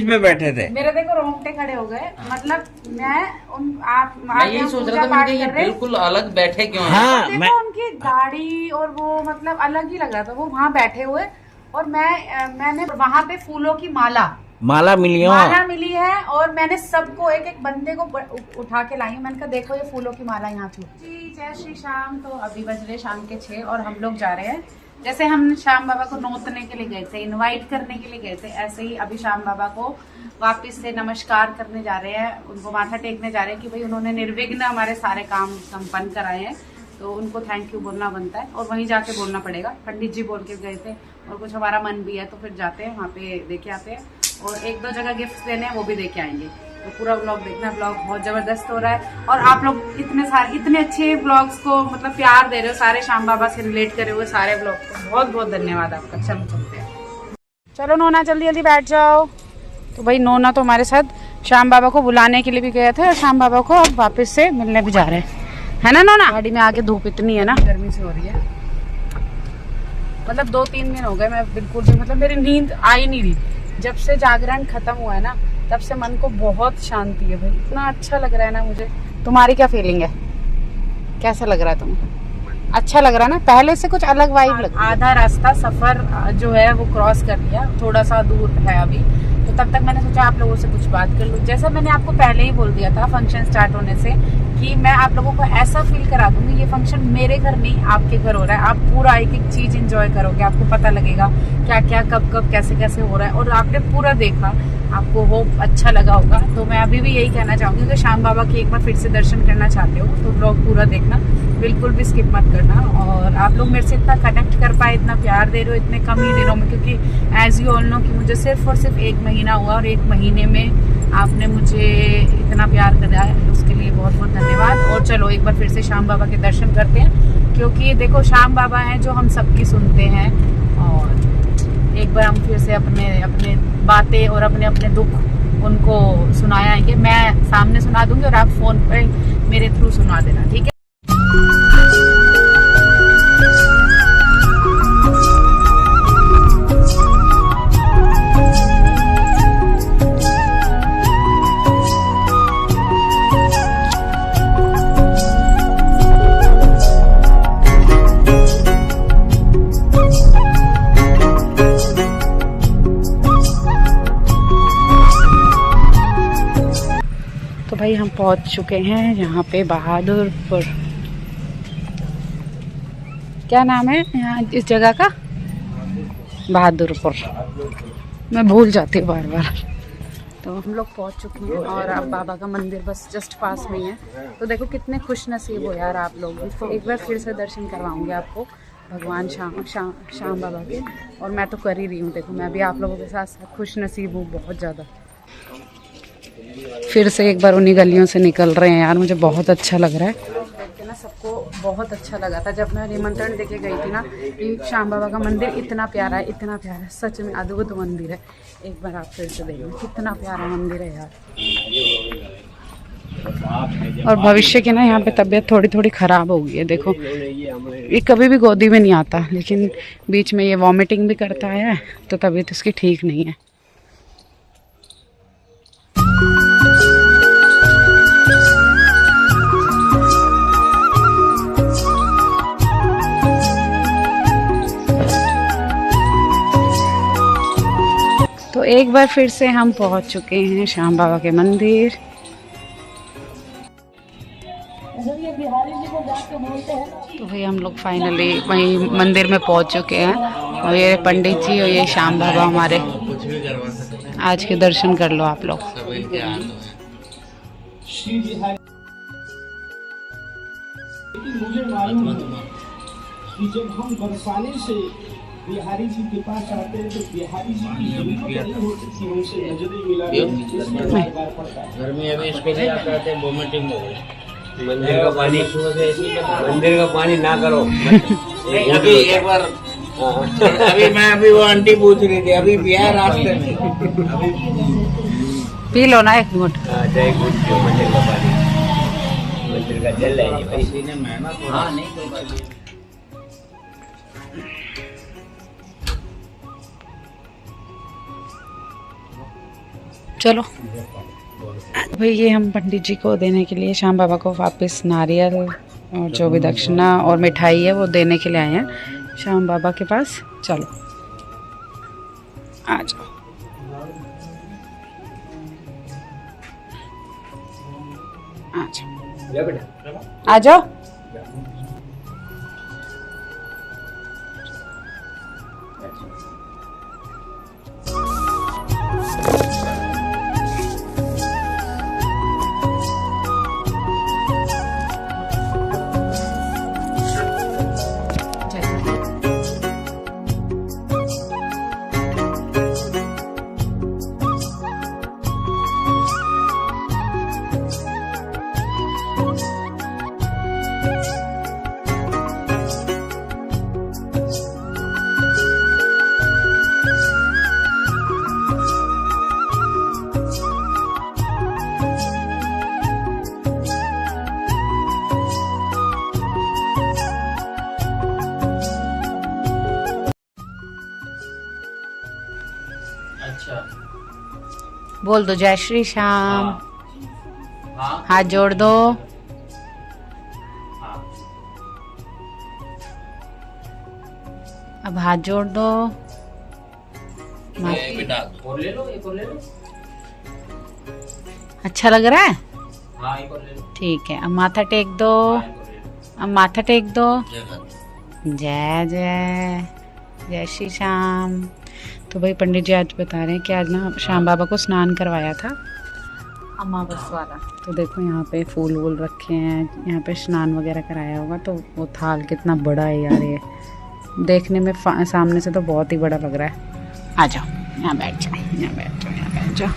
पे बैठे थे। मेरे देखो रोंगटे खड़े हो गए, मतलब मैं यही सोच रहा था, ये बिल्कुल अलग बैठे क्यों हैं? हाँ, देखो उनकी दाढ़ी और वो मतलब अलग ही लग रहा था, वो वहाँ बैठे हुए और मैंने वहाँ पे फूलों की माला मिली है और मैंने सबको एक एक बंदे को उठा के लाई हूँ। मैंने कहा देखो ये फूलों की माला यहाँ पे। जी जय श्री श्याम। तो अभी बज रहे शाम के 6 और हम लोग जा रहे हैं, जैसे हम श्याम बाबा को नोतने के लिए गए थे, इनवाइट करने के लिए गए थे, ऐसे ही अभी श्याम बाबा को वापस से नमस्कार करने जा रहे हैं, उनको माथा टेकने जा रहे हैं कि भाई उन्होंने निर्विघ्न हमारे सारे काम संपन्न कराए हैं, तो उनको थैंक यू बोलना बनता है और वहीं जाके बोलना पड़ेगा। पंडित जी बोल के गए थे और कुछ हमारा मन भी है तो फिर जाते हैं वहाँ पे देके आते हैं और 1-2 जगह गिफ्ट देने हैं वो भी देके आएंगे। तो पूरा ब्लॉग देखना, ब्लॉग बहुत जबरदस्त हो रहा है और आप लोग इतने अच्छे ब्लॉग्स को मतलब प्यार दे रहे हो, सारे श्याम बाबा से रिलेट करे हुए सारे ब्लॉग को बहुत बहुत धन्यवाद आपका। चलते हैं, चलो नोना जल्दी जल्दी बैठ जाओ। तो भाई नोना तो हमारे साथ श्याम बाबा को बुलाने के लिए भी गए थे और श्याम बाबा को अब वापस से मिलने भी जा रहे हैं, है ना नोना? गाड़ी में आके धूप इतनी है ना, गर्मी से हो रही है, मतलब 2-3 दिन हो गए मैं बिल्कुल भी मतलब मेरी नींद आ ही नहीं रही। जब से जागरण खत्म हुआ है ना तब से मन को बहुत शांति है भाई, इतना अच्छा लग रहा है ना मुझे। तुम्हारी क्या फीलिंग है, कैसा लग रहा है तुम्हें? अच्छा लग रहा है ना, पहले से कुछ अलग वाइब लग रही है। आधा रास्ता सफर जो है वो क्रॉस कर लिया, थोड़ा सा दूर है अभी, तो तब तक मैंने सोचा आप लोगों से कुछ बात कर लूँ। जैसा मैंने आपको पहले ही बोल दिया था फंक्शन स्टार्ट होने से कि मैं आप लोगों को ऐसा फील करा दूंगी, ये फंक्शन मेरे घर नहीं आपके घर हो रहा है, आप पूरा एक एक चीज एंजॉय करोगे, आपको पता लगेगा क्या क्या कब कब कैसे कैसे हो रहा है और आपने पूरा देखा, आपको होप अच्छा लगा होगा। तो मैं अभी भी यही कहना चाहूंगी कि श्याम बाबा की एक बार फिर से दर्शन करना चाहते हो तो ब्लॉग पूरा देखना, बिल्कुल भी स्किप मत करना। और आप लोग मेरे से इतना कनेक्ट कर पाए, इतना प्यार दे रहे हो इतने कम ही दिनों में, क्योंकि एज यू ऑल नो कि मुझे सिर्फ और सिर्फ 1 महीना हुआ और 1 महीने में आपने मुझे इतना प्यार करा है, उसके लिए बहुत बहुत धन्यवाद। और चलो एक बार फिर से श्याम बाबा के दर्शन करते हैं, क्योंकि देखो श्याम बाबा हैं जो हम सबकी सुनते हैं और एक बार हम फिर से अपने बातें और अपने दुख उनको सुनाएंगे। मैं सामने सुना दूंगी और आप फोन पे मेरे थ्रू सुना देना, ठीक है? भाई हम पहुंच चुके हैं यहाँ पे बहादुरपुर, क्या नाम है यहाँ इस जगह का? बहादुरपुर, मैं भूल जाती हूँ बार बार। तो हम लोग पहुंच चुके हैं और अब बाबा का मंदिर बस जस्ट पास में ही है। तो देखो कितने खुश नसीब हो यार आप लोग, तो एक बार फिर से दर्शन करवाऊंगी आपको भगवान श्याम बाबा के, और मैं तो कर ही रही हूँ। देखो मैं भी आप लोगों के साथ साथ खुश नसीब हूँ बहुत ज़्यादा। फिर से एक बार उन्हीं गलियों से निकल रहे हैं यार, मुझे बहुत अच्छा लग रहा है। देख के ना सबको बहुत अच्छा लगा था जब मैं निमंत्रण देके गई थी ना, श्याम बाबा का मंदिर इतना प्यारा है, इतना प्यारा है, सच में अद्भुत मंदिर है। एक बार आप फिर से देखना कितना प्यारा मंदिर है यार। और भविष्य की ना यहाँ पे तबीयत थोड़ी थोड़ी खराब हो गई है, देखो ये कभी भी गोदी में नहीं आता, लेकिन बीच में ये वॉमिटिंग भी करता है, तो तबीयत इसकी ठीक नहीं है। तो एक बार फिर से हम पहुंच चुके हैं श्याम बाबा के मंदिर। तो भाई हम लोग फाइनली वहीं मंदिर में पहुंच चुके हैं और ये पंडित जी और ये श्याम बाबा हमारे, आज के दर्शन कर लो आप लोग। मुझे मालूम है कि जब हम बरसाने से बिहारी जी के पास आते हैं तो बिहारी जी की उनसे नजरें मिला गर्मी अभी इसके लिए आप कहते हैं वोमिटिंग हो गई। मंदिर का पानी ना करो। अभी एक बार अभी वो आंटी पूछ रही थी, अभी बिहार रास्ते में पी लो ना एक घूंट। एक घूंट पियो मंदिर का पानी, मंदिर का जल है भाई। इसी ने मेहनत हाँ नहीं तो चलो भाई, ये हम पंडित जी को देने के लिए, श्याम बाबा को वापस नारियल और जो भी दक्षिणा और मिठाई है वो देने के लिए आए हैं श्याम बाबा के पास। चलो आ जाओ। आ जाओ। अच्छा बोल दो जय श्री श्याम। हाँ हाथ जोड़ दो। हाँ अब हाथ जोड़ दो। ये बेटा और ले लो, एक और ले लो। अच्छा लग रहा है? हाँ एक और ले लो। ठीक है, अब माथा टेक दो। हाँ, एक और ले लो। अब माथा टेक दो। जय जय जय श्री श्याम। तो भाई पंडित जी आज बता रहे हैं कि आज ना श्याम बाबा को स्नान करवाया था अमावस वाला। तो देखो यहाँ पे फूल वूल रखे हैं, यहाँ पे स्नान वगैरह कराया होगा। तो वो थाल कितना बड़ा है यार, ये देखने में सामने से तो बहुत ही बड़ा लग रहा है। आ जाओ यहाँ बैठ जाओ, यहाँ बैठ जाओ, यहाँ बैठ जाओ।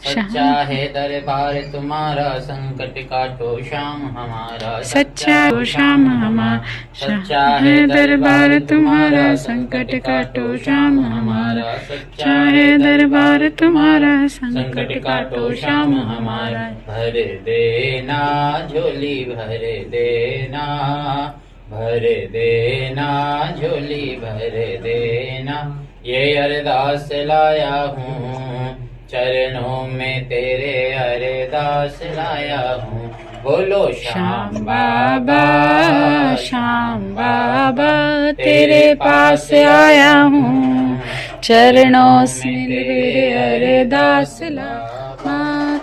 सच्चा है दरबार तुम्हारा, संकट काटो श्याम हमारा। सच्चा हो श्याम हमारा, सच्चा है दरबार तुम्हारा, संकट काटो श्याम हमारा। सच्चा है दरबार तुम्हारा, संकट काटो श्याम हमारा। भर देना झोली भर देना, भर देना झोली भर देना। ये अरदास लाया हूँ चरणों में तेरे, अरदास लाया हूँ। बोलो श्याम बाबा, श्याम बाबा तेरे पास आया हूँ, चरणों से मेरे अरदास ला।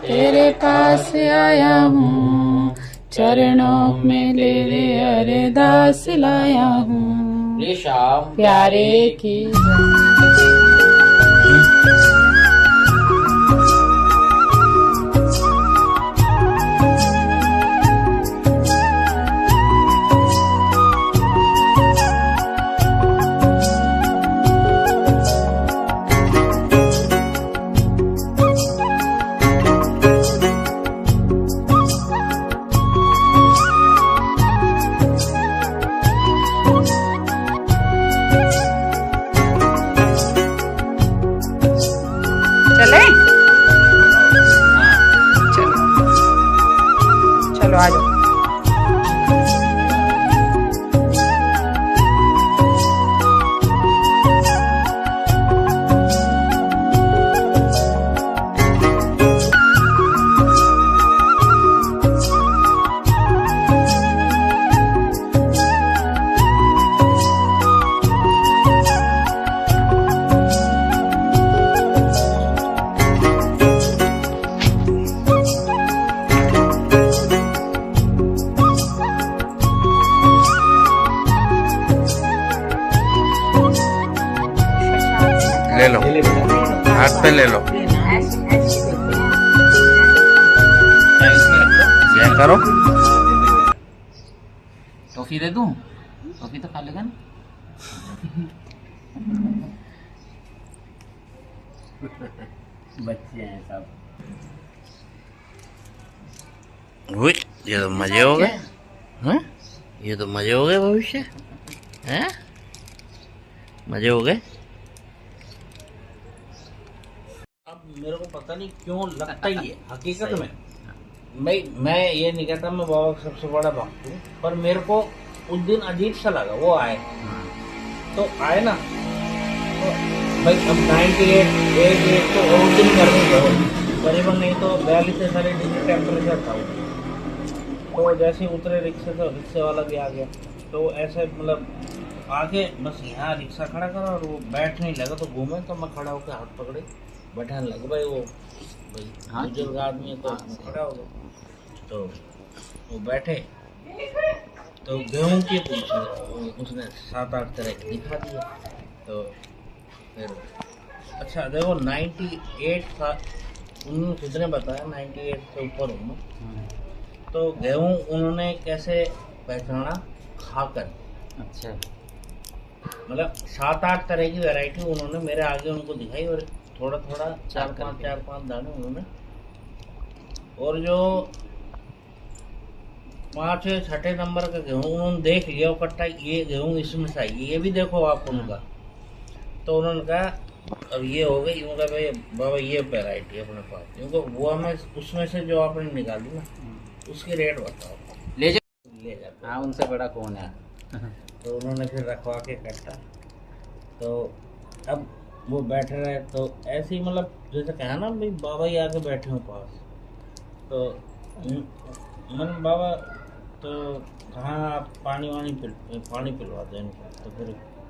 तेरे पास आया हूँ, चरणों में मेरे अरदास लाया हूँ। श्याम प्यारे की चले। चलो आ जाओ। ले लो, हाथ पे ले लो, ये करो। टॉफी दे दूं? टॉफी तो खा लेगा ना। बच्चे हैं सब। ये तो मजे हो गए। हाँ? ये तो मजे हो गए भविष्य। हैं? मजे हो गए। अब मेरे को पता नहीं क्यों लगता ही है हकीकत में, मैं ये नहीं कहता मैं बाबा का सबसे बड़ा भक्त हूँ, पर मेरे को उस दिन अजीब सा लगा। वो आए तो आए ना, तो भाई अब 98 एक तो और दिन गर्मी बहुत करीबन नहीं तो 42-43 टेम्परेचर था वो। तो जैसे ही उतरे रिक्शे से रिक्शे वाला भी आ गया तो ऐसे मतलब आगे बस यहाँ रिक्शा खड़ा करा और वो बैठने लगा तो घूमे तो मैं खड़ा होकर हाथ पकड़े बैठाने लगा भाई वो भाई बुजुर्ग आदमी है तो खड़ा हो गया तो वो बैठे तो गेहूं की पूछ उसने 7-8 तरह की दिखा दिया तो फिर अच्छा देखो 98 था उन्होंने खुद ने बताया 98 से ऊपर हूँ मैं तो गेहूं उन्होंने कैसे पहचाना खाकर अच्छा मतलब 7-8 तरह की वैरायटी उन्होंने मेरे आगे उनको दिखाई और थोड़ा थोड़ा 4-5 दाने उन्होंने और जो 5-6 नंबर का गेहूं उन्होंने देख लिया कट्टा ये गेहूं इसमें से आई ये भी देखो आप उनका तो उन्होंने कहा अब ये हो गई उनका भाई बाबा ये वैरायटी अपने पास क्योंकि वो हमें उसमें से जो आपने निकाली ना उसकी रेट बताओ ले जाओ हाँ उनसे बड़ा कौन है तो उन्होंने फिर रखवा के कट्टा तो अब वो बैठे रहे तो ऐसे ही मतलब जैसे कहा ना भाई बाबा ही आके बैठे हूँ पास तो मन बाबा तो कहाँ आप पानी पिलवा दें इनको तो फिर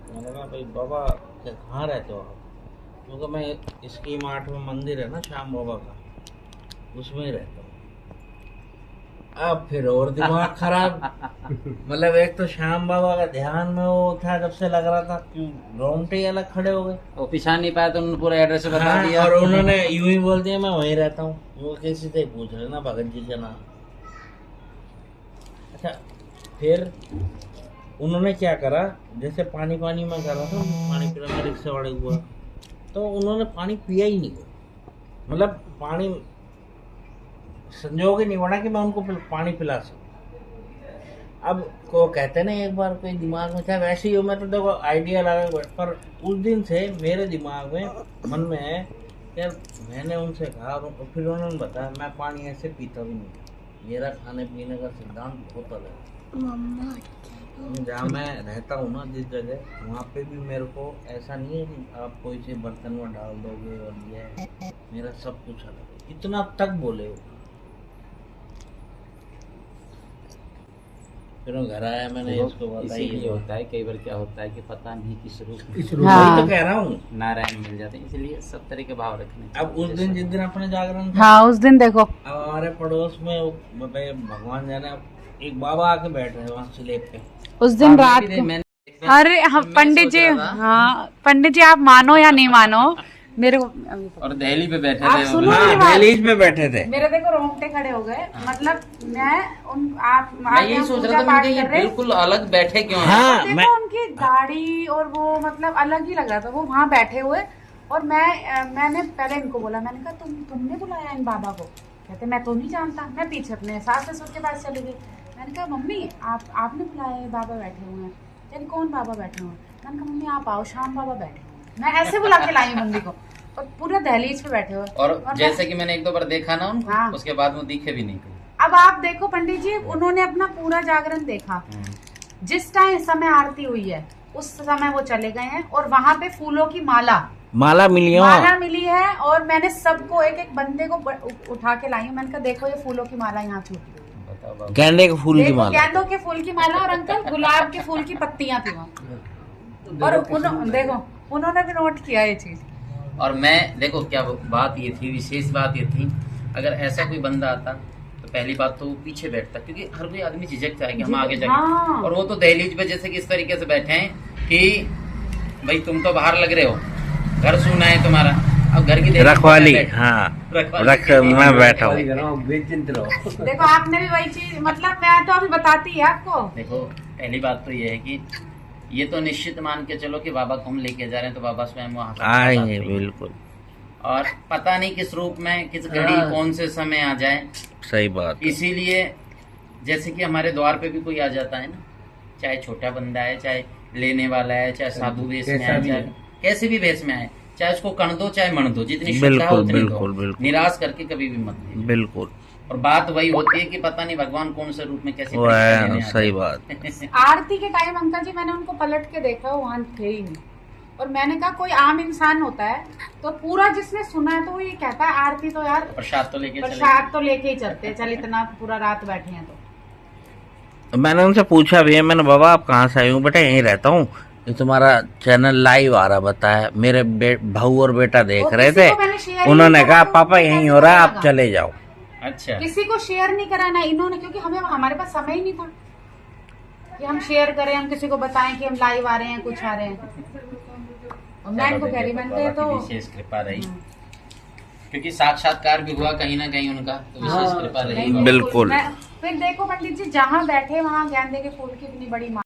मैंने कहा भाई बाबा कहाँ रहते हो आप क्योंकि मैं स्कीम 8 में मंदिर है ना श्याम बाबा का उसमें ही रहता हूँ अब फिर और दिमाग खराब मतलब एक तो श्याम बाबा का ध्यान में वो था जब से लग रहा था कि रोंगटे ही अलग खड़े हो गए वो पिछाड़ नहीं पाया तो उन्होंने पूरा एड्रेस बता हाँ, दिया और उन्होंने यूं ही बोल दिया मैं वहीं रहता हूँ वो किसी से पूछ रहे ना भगत जी का नाम अच्छा फिर उन्होंने क्या करा जैसे पानी में कर रहा था पानी पीना में रिक्शे वाले हुआ तो उन्होंने पानी पिया ही नहीं मतलब पानी संजोग ही नहीं बना कि मैं उनको पानी पिला सकूं अब को कहते ना एक बार कोई दिमाग में था वैसे ही हो मैं तो देखो आइडिया लगा पर उस दिन से मेरे दिमाग में मन में है यार मैंने उनसे कहा और फिर उन्होंने बताया मैं पानी ऐसे पीता भी नहीं मेरा खाने पीने का सिद्धांत बहुत अलग है जहाँ मैं रहता हूँ ना जिस जगह वहाँ पे भी मेरे को ऐसा नहीं है कि आप कोई से बर्तन में डाल दोगे और ये मेरा सब कुछ अलग है इतना तक बोले हो फिर घर आया मैंने इसको बताया इसीलिए होता है कई बार क्या होता है कि पता नहीं किस रूप हाँ। तो कह रहा हूँ नारायण मिल जाते हैं इसलिए सब तरह के भाव रखने अब उस दिन जिस दिन अपने जागरण था हाँ उस दिन देखो अब हमारे पड़ोस में भगवान जाने एक बाबा आके बैठ रहे वहाँ स्लेब पे उस दिन रात को अरे हम पंडित जी हाँ पंडित जी आप मानो या नहीं मानो मेरे को और दिल्ली पे बैठे आप थे सुनो हाँ, मेरी बात। दहलीज पे बैठे थे मेरे देखो रोंगटे खड़े हो गए मतलब मैं उन आप मैं यही सोच रहा था मुझे ये बिल्कुल अलग बैठे क्यों हैं? हाँ देखो मैं उनकी दाढ़ी और वो मतलब अलग ही लग रहा था वो वहाँ बैठे हुए और मैंने पहले इनको बोला मैंने कहा तुमने बुलाया इन बाबा को कहते मैं तो नहीं जानता मैं पीछे अपने सास ससुर के पास चली गई मैंने कहा मम्मी आपने बुलाया बाबा बैठे हुए हैं यानी कौन बाबा बैठे हुए हैं मैंने कहा मम्मी आप आओ श्याम बाबा बैठे हुए मैं ऐसे बुला के लाई मम्मी को और पूरा दहलीज पे बैठे हुए और जैसे कि मैंने 1-2 बार देखा ना उनको हाँ। उसके बाद वो दिखे भी नहीं थे अब आप देखो पंडित जी उन्होंने अपना पूरा जागरण देखा जिस टाइम समय आरती हुई है उस समय वो चले गए हैं और वहाँ पे फूलों की माला मिली है और मैंने सबको एक बंदे को उठा के लाई हूँ मैंने कहा देखो ये फूलों की माला यहाँ छूटी गेंदे के फूल की माला गेंदों के फूल की माला और अंकल गुलाब के फूल की पत्तियां थी वहाँ और देखो उन्होंने भी नोट किया ये चीज और मैं देखो क्या बात ये थी विशेष बात ये थी अगर ऐसा कोई बंदा आता तो पहली बात तो वो पीछे बैठता क्योंकि हर कोई आदमी झिझकता है कि हम आगे जाएंगे हाँ। और वो तो दहलीज पे जैसे कि इस तरीके से बैठे हैं कि भाई तुम तो बाहर लग रहे हो घर सुना है तुम्हारा अब घर की रखवाली हाँ रख मैं बैठा हूँ देखो आपने भी वही चीज मतलब मैं तो अभी बताती है आपको देखो पहली बात तो ये है कि ये तो निश्चित मान के चलो कि बाबा को हम लेके जा रहे हैं तो बाबा स्वयं वहाँ पर आएंगे बिल्कुल और पता नहीं किस रूप में किस घड़ी कौन से समय आ जाए सही बात इसीलिए जैसे कि हमारे द्वार पे भी कोई आ जाता है ना चाहे छोटा बंदा है चाहे लेने वाला है चाहे साधु वेश में आए चाहे कैसे भी वेश में आए चाहे उसको कण दो चाहे मण दो जितनी श्रद्धा हो उतनी दो निराश करके कभी भी मत दीजिए बिल्कुल और बात वही होती है कि पता नहीं भगवान कौन से रूप में कैसे परीक्षा लेने आते हैं। सही बात आरती के टाइम अंकल जी मैंने उनको पलट के देखा वहाँ थे ही नहीं और मैंने कहा कोई आम इंसान होता है तो पूरा जिसने सुना है तो वो ये कहता है आरती तो यार प्रसाद तो लेके प्रसाद तो लेके ही चलते, चल इतना पूरा रात बैठे हैं तो। मैंने उनसे पूछा भी है, मैंने बाबा आप कहाँ से आए हूँ? बेटा यहीं रहता हूँ, ये तुम्हारा चैनल लाइव आ रहा बताया, मेरे भाऊ और बेटा देख रहे थे, उन्होंने कहा पापा यहीं हो रहा है आप चले जाओ। अच्छा, किसी को शेयर नहीं कराना इन्होंने, क्योंकि हमारे पास समय ही नहीं था कि हम शेयर करें, हम किसी को बताएं कि हम लाइव आ रहे हैं, कुछ आ रहे हैं। और मैं इनको कह रही मैंने तो विशेष कृपा रही, क्योंकि साक्षात्कार भी हुआ कहीं ना कहीं उनका, तो विशेष कृपा रही। बिल्कुल। फिर देखो पंडित जी जहाँ बैठे वहाँ गेंदे के फूल की इतनी बड़ी